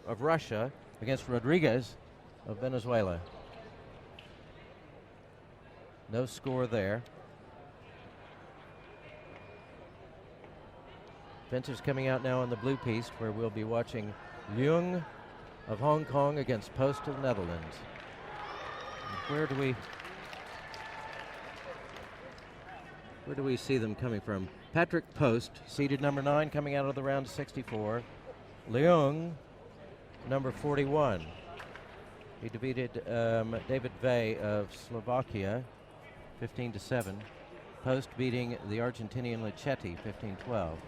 of Russia against Rodriguez of Venezuela. No score there. Fencers coming out now on the blue piece, where we'll be watching Leung of Hong Kong against Post of the Netherlands. And where do we see them coming from? Patrick Post, seeded number 9, coming out of the round of 64. Leung, number 41. He defeated David Vey of Slovakia, 15-7. Post beating the Argentinian Lichetti, 15-12,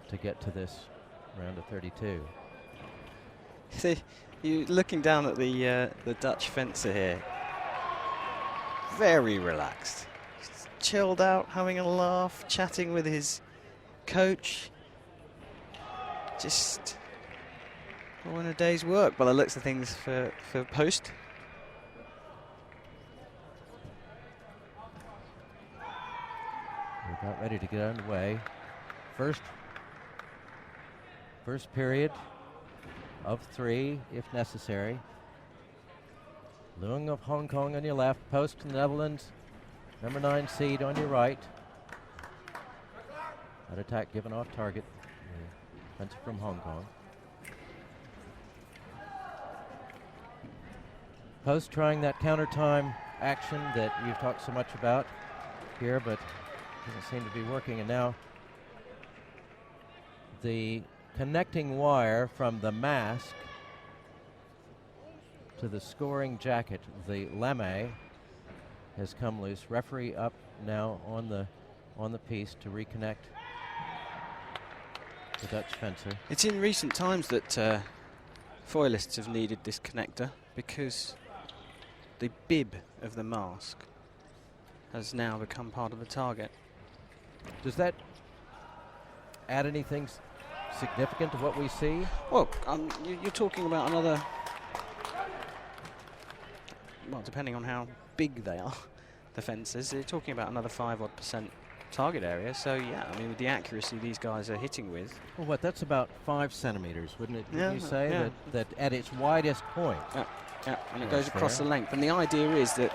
to get to this round of 32. See, you looking down at the Dutch fencer here. Very relaxed, just chilled out, having a laugh, chatting with his coach. Just on a day's work by the looks of things for Post. We're about ready to get underway. First period of 3, if necessary. Leung of Hong Kong on your left, Post in the Netherlands, number 9 seed on your right. That attack given off target. Fencer from Hong Kong. Post trying that counter time action that you've talked so much about here, but doesn't seem to be working. And now the connecting wire from the mask to the scoring jacket, the lame, has come loose. Referee up now on the piece to reconnect the Dutch fencer. It's in recent times that foilists have needed this connector, because the bib of the mask has now become part of the target. Does that add anything significant to what we see? Well, you're talking about another, well, depending on how big they are, the fences, you're talking about another 5% target area. So yeah, I mean, with the accuracy these guys are hitting with. Well, what, that's about 5 centimeters, wouldn't it? Yeah, Would you say yeah. that at its widest point? Yeah, and it goes across the length. And the idea is that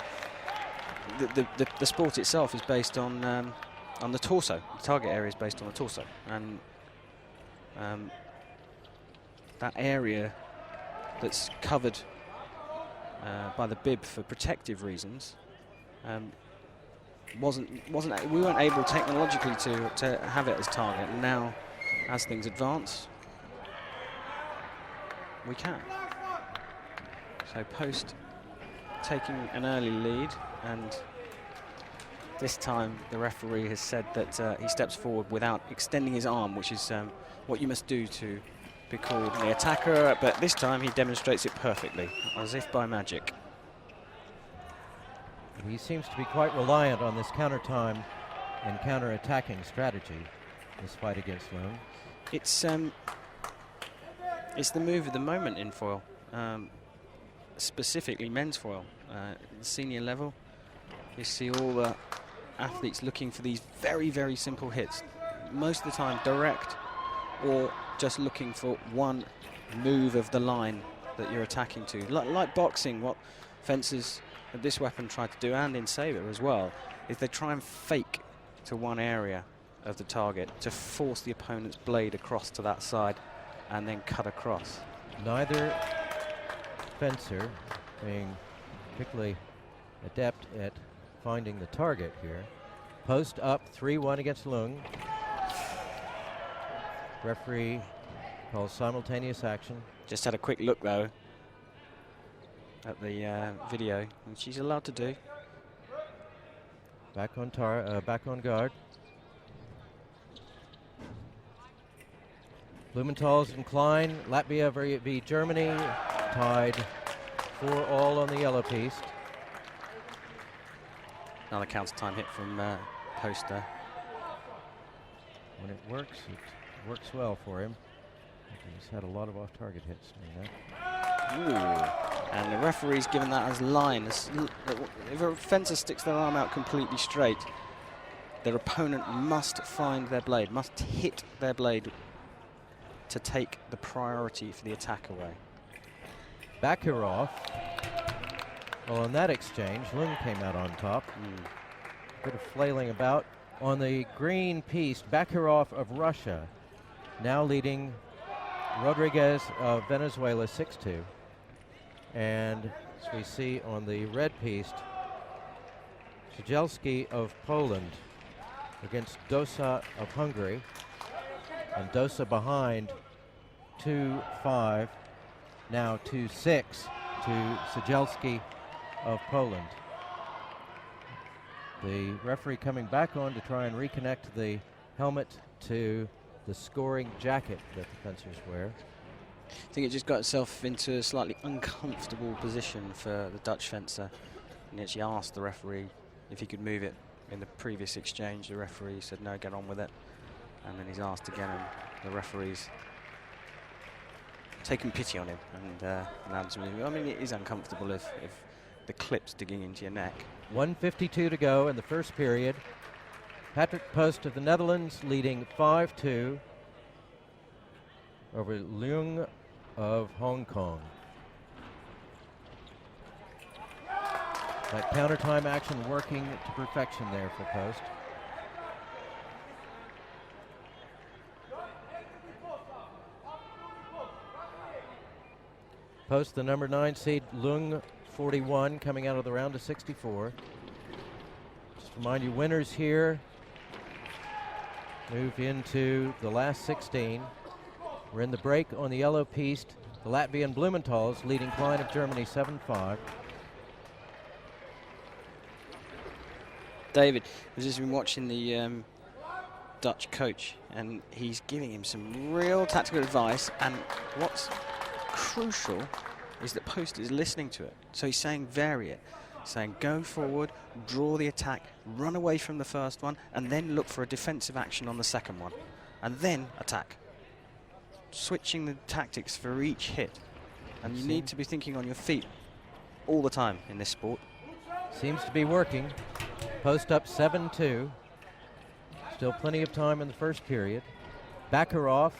the sport itself is based on the torso. The target area is based on the torso, and that area that's covered by the bib for protective reasons we weren't able technologically to have it as target. And now, as things advance, we can. So Post taking an early lead, and this time the referee has said that he steps forward without extending his arm, which is what you must do to be called the attacker, but this time he demonstrates it perfectly, as if by magic. He seems to be quite reliant on this counter time and counter-attacking strategy, this fight against Leung. It's the move of the moment in foil, specifically men's foil. At the senior level, you see all the athletes looking for these very, very simple hits. Most of the time direct, or just looking for one move of the line that you're attacking to. Like boxing, what fencers with this weapon try to do, and in sabre as well, is they try and fake to one area of the target to force the opponent's blade across to that side and then cut across. Neither fencer being particularly adept at finding the target here. Post up 3-1 against Leung. Referee calls simultaneous action. Just had a quick look though at the video, and she's allowed to do. Back on guard. Blumenthal's and Klein, Latvia v Germany, tied 4-all on the yellow piece. Another counter time hit from Post there. When it works well for him. He's had a lot of off-target hits. Ooh. And the referee's given that as line. If a fencer sticks their arm out completely straight, their opponent must find their blade, must hit their blade to take the priority for the attack away. Bakirov. Well, in that exchange, Lung came out on top. Bit of flailing about. On the green piece, Bakirov of Russia now leading Rodriguez of Venezuela 6-2. And as we see on the red piece, Szygelski of Poland against Dosa of Hungary. And Dosa behind 2-5, now 2-6 to Szygelski of Poland. The referee coming back on to try and reconnect the helmet to the scoring jacket that the fencers wear. I think it just got itself into a slightly uncomfortable position for the Dutch fencer. And he actually asked the referee if he could move it. In the previous exchange, the referee said, no, get on with it. And then he's asked again, and the referee's taken pity on him and allowed him to move. I mean, it is uncomfortable if the clip's digging into your neck. 1:52 to go in the first period. Patrick Post of the Netherlands leading 5-2 over Leung of Hong Kong. That counter time action working to perfection there for Post. Post, the number 9 seed, Leung 41, coming out of the round of 64. Just remind you, winners here move into the last 16. We're in the break on the yellow piece. The Latvian Blumenthal's leading Klein of Germany 7-5. David, I've just been watching the Dutch coach, and he's giving him some real tactical advice, and what's crucial is that Post is listening to it. So he's saying vary it, saying go forward, draw the attack, run away from the first one, and then look for a defensive action on the second one, and then attack. Switching the tactics for each hit, and you need to be thinking on your feet all the time in this sport. Seems to be working. Post up 7-2. Still plenty of time in the first period. Bakirov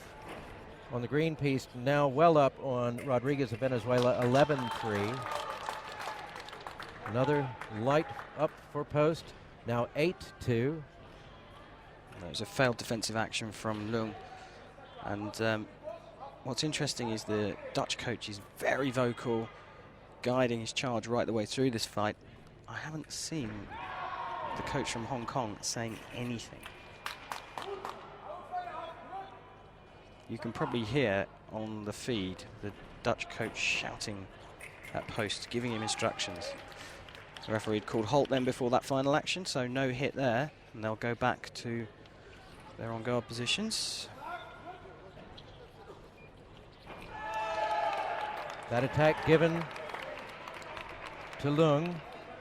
on the green piece, now well up on Rodriguez of Venezuela, 11-3. Another light up for Post, now 8-2. That was a failed defensive action from Leung. And what's interesting is the Dutch coach is very vocal, guiding his charge right the way through this fight. I haven't seen the coach from Hong Kong saying anything. You can probably hear on the feed the Dutch coach shouting at Post, giving him instructions. The referee had called halt then before that final action, so no hit there, and they'll go back to their on guard positions. That attack given to Leung.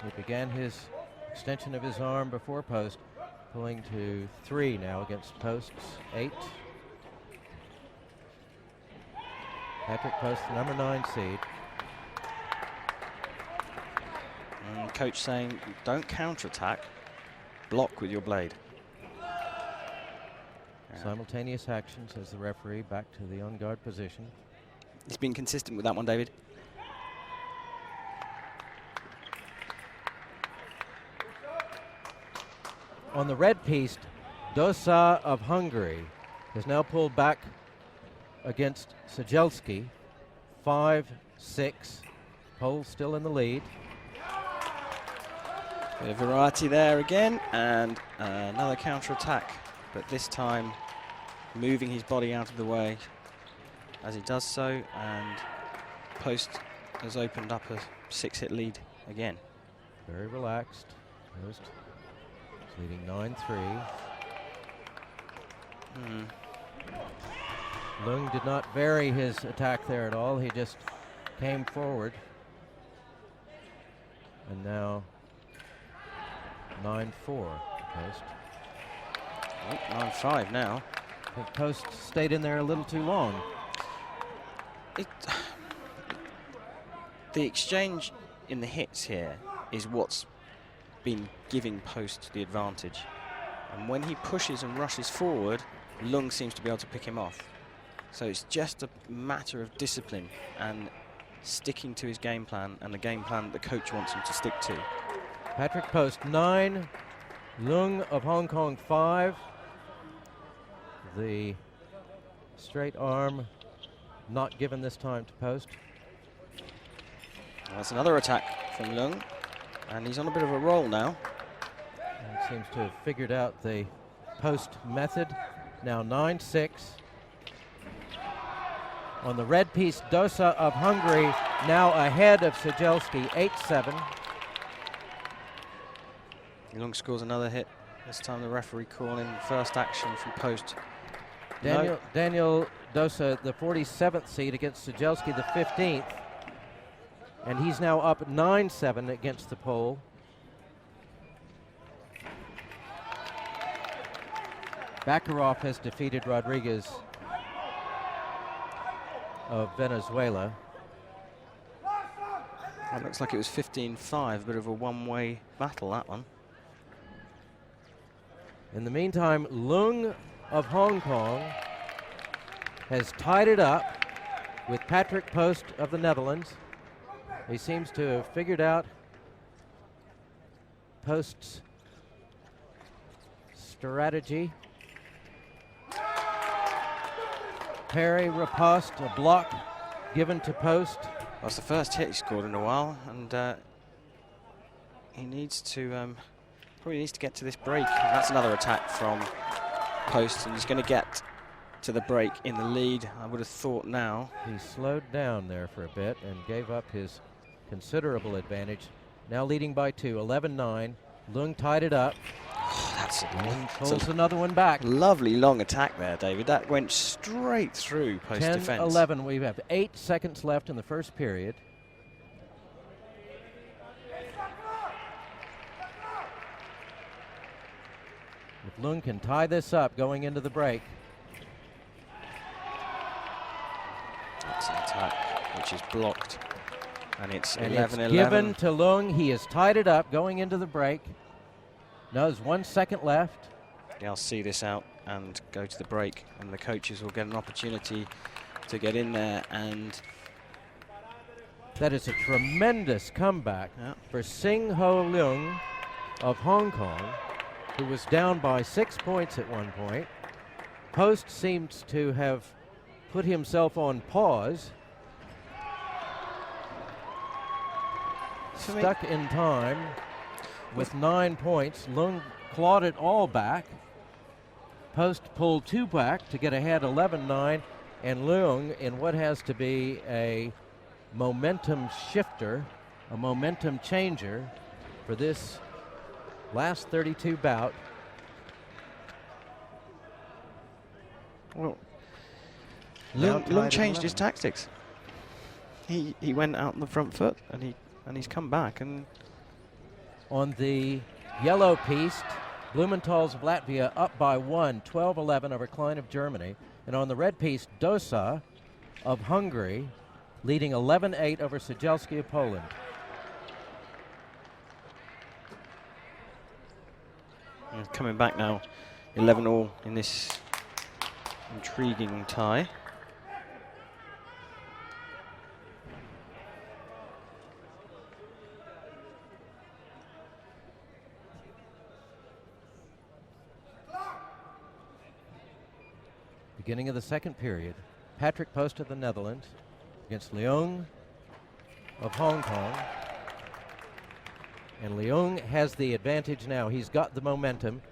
He began his extension of his arm before Post, pulling to 3 now against Post's 8. Patrick Post, the number 9 seed. And coach saying, don't counterattack, block with your blade. Simultaneous action, says the referee, back to the on guard position. He's been consistent with that one, David. On the red piece, Dosa of Hungary has now pulled back against Szygelski, 5-6. Poles still in the lead. Bit of variety there again, and another counter-attack, but this time moving his body out of the way as he does so, and Post has opened up a 6-hit lead again. Very relaxed. Post is leading 9-3. Leung did not vary his attack there at all. He just came forward. And now 9-4 Post. 9-5 now. I think Post stayed in there a little too long. The exchange in the hits here is what's been giving Post the advantage. And when he pushes and rushes forward, Leung seems to be able to pick him off. So it's just a matter of discipline and sticking to his game plan and the game plan that the coach wants him to stick to. Patrick Post 9, Leung of Hong Kong 5. The straight arm not given this time to Post. That's another attack from Leung, and he's on a bit of a roll now. And seems to have figured out the Post method. Now 9-6. On the red piece, Dosa of Hungary now ahead of Sajelski, 8-7. Leung scores another hit. This time the referee calling first action from Post. Daniel Dosa, the 47th seed against Sajelski, the 15th. And he's now up 9-7 against the Pole. Bakarov has defeated Rodriguez of Venezuela. It looks like it was 15-5, a bit of a one-way battle, that one. In the meantime, Leung of Hong Kong has tied it up with Patrick Post of the Netherlands. He seems to have figured out Post's strategy. Parry, riposte, a block given to Post. That's the first hit he scored in a while, and he needs to probably needs to get to this break. And that's another attack from Post, and he's going to get to the break in the lead. I would have thought now. He slowed down there for a bit and gave up his considerable advantage. Now leading by 2, 11-9. Leung tied it up. That's pulls another one back. Lovely long attack there, David. That went straight through Post defense. 10-11. We have 8 seconds left in the first period. If Leung can tie this up going into the break. That's an attack which is blocked. And it's 11-11. It's given to Leung. He has tied it up going into the break. Now there's 1 second left. Yeah, I'll see this out and go to the break, and the coaches will get an opportunity to get in there. And that is a tremendous comeback for Sing Ho Leung of Hong Kong, who was down by 6 points at one point. Post seems to have put himself on pause. Stuck in time with 9 points. Leung clawed it all back. Post pulled 2 back to get ahead 11-9. And Leung, in what has to be a momentum shifter, a momentum changer for this last 32 bout. Well, Leung changed his tactics. He went out on the front foot, and he's come back. And on the yellow piece, Blumenthal's of Latvia up by 1, 12-11 over Klein of Germany. And on the red piece, Dosa of Hungary leading 11-8 over Sajelski of Poland. And coming back now, 11-all in this intriguing tie. Beginning of the second period. Patrick Post of the Netherlands against Leung of Hong Kong. And Leung has the advantage now. He's got the momentum.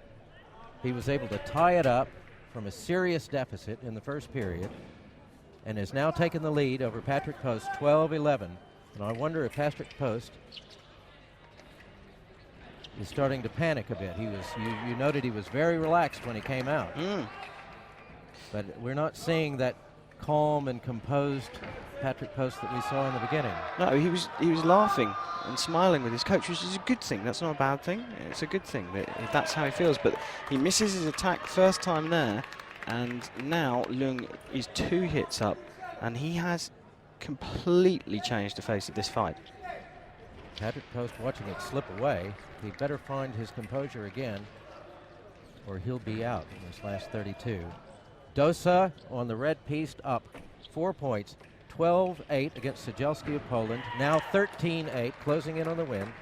He was able to tie it up from a serious deficit in the first period and has now taken the lead over Patrick Post, 12-11. And I wonder if Patrick Post is starting to panic a bit. He was, you noted he was very relaxed when he came out. But we're not seeing that calm and composed Patrick Post that we saw in the beginning. No, he was laughing and smiling with his coach, which is a good thing. That's not a bad thing. It's a good thing if that's how he feels. But he misses his attack first time there, and now Leung is 2 hits up, and he has completely changed the face of this fight. Patrick Post watching it slip away. He'd better find his composure again, or he'll be out in this last 32. Dosa on the red piece up 4 points, 12-8 against Sajelski of Poland. Now 13-8, closing in on the win.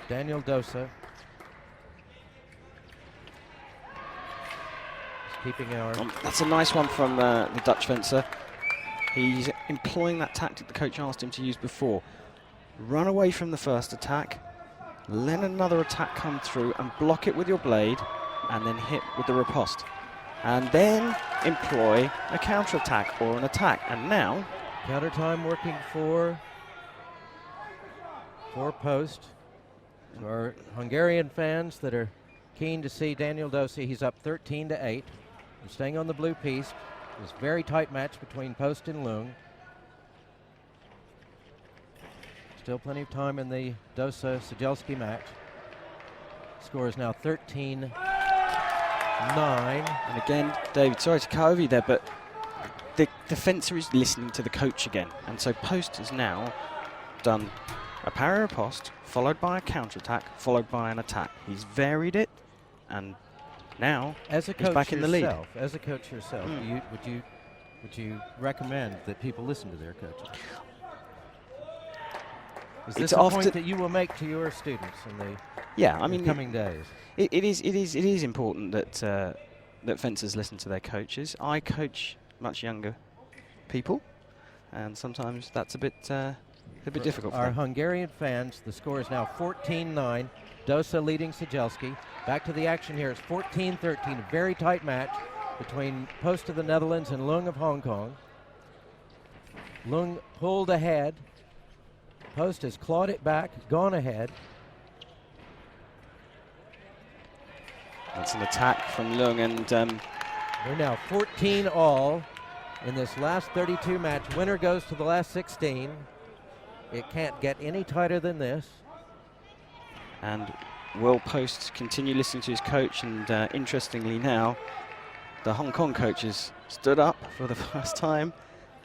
Daniel Dosa is keeping our... That's a nice one from the Dutch fencer. He's employing that tactic the coach asked him to use before. Run away from the first attack, let another attack come through and block it with your blade, and then hit with the riposte. And then employ a counter-attack or an attack. And now... Counter time working for Post. To our Hungarian fans that are keen to see Daniel Dosa, he's up 13-8. And staying on the blue piece. It was a very tight match between Post and Lung. Still plenty of time in the Dosa-Sajelski match. Score is now 13-9. And again, David, sorry to cut over you there, but the fencer is listening to the coach again. And so Post has now done a parry riposte, followed by a counter-attack, followed by an attack. He's varied it, and now as a coach he's back in the lead. As a coach yourself, would you recommend that people listen to their coaches? Is this a point that you will make to your students in the coming days? It is important that that fencers listen to their coaches. I coach much younger people, and sometimes that's a bit difficult for our them. Hungarian fans, the score is now 14-9. Dosa leading Sajelski. Back to the action here. It's 14-13. A very tight match between Post of the Netherlands and Lung of Hong Kong. Lung pulled ahead. Post has clawed it back, gone ahead. That's an attack from Lung, and they're now 14 all in this last 32 match. Winner goes to the last 16. It can't get any tighter than this. And will Post continue listening to his coach? And interestingly now, the Hong Kong coach has stood up for the first time,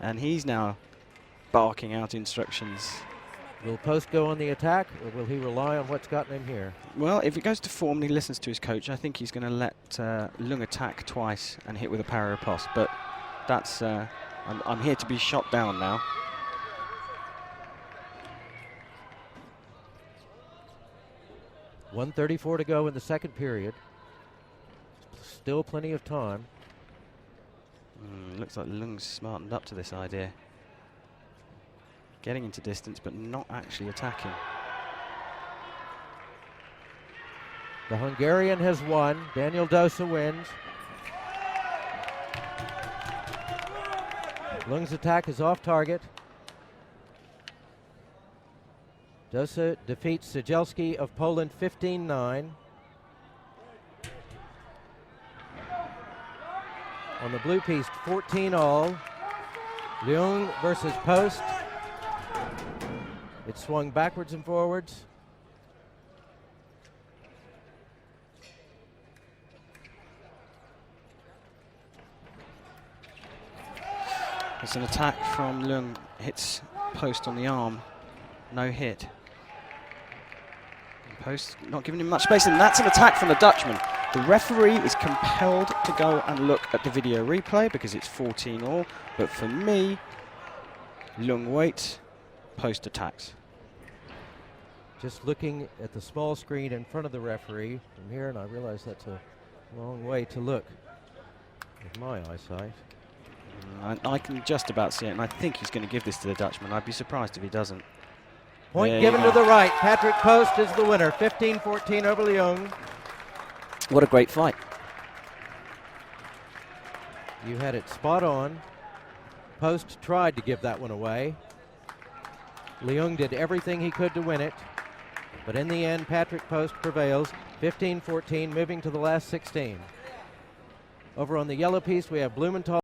and he's now barking out instructions. Will Post go on the attack, or will he rely on what's gotten him here? Well, if it goes to form and he listens to his coach, I think he's going to let Lung attack twice and hit with a parry riposte. But that's I'm here to be shot down now. .134 to go in the second period. Still plenty of time. Looks like Lung's smartened up to this idea. Getting into distance, but not actually attacking. The Hungarian has won. Daniel Dosa wins. Lung's attack is off target. Dosa defeats Sajelski of Poland 15-9. On the blue piece, 14 all. Leung versus Post. It swung backwards and forwards. It's an attack from Leung, hits Post on the arm, no hit. Post not giving him much space, and that's an attack from the Dutchman. The referee is compelled to go and look at the video replay because it's 14 all, but for me, Leung waits, Post attacks. Just looking at the small screen in front of the referee from here, and I realize that's a long way to look with my eyesight. I can just about see it, and I think he's going to give this to the Dutchman. I'd be surprised if he doesn't. Point given to the right. Patrick Post is the winner, 15-14 over Leung. What a great fight. You had it spot on. Post tried to give that one away. Leung did everything he could to win it. But in the end, Patrick Post prevails, 15-14, moving to the last 16. Over on the yellow piece, we have Blumenthal.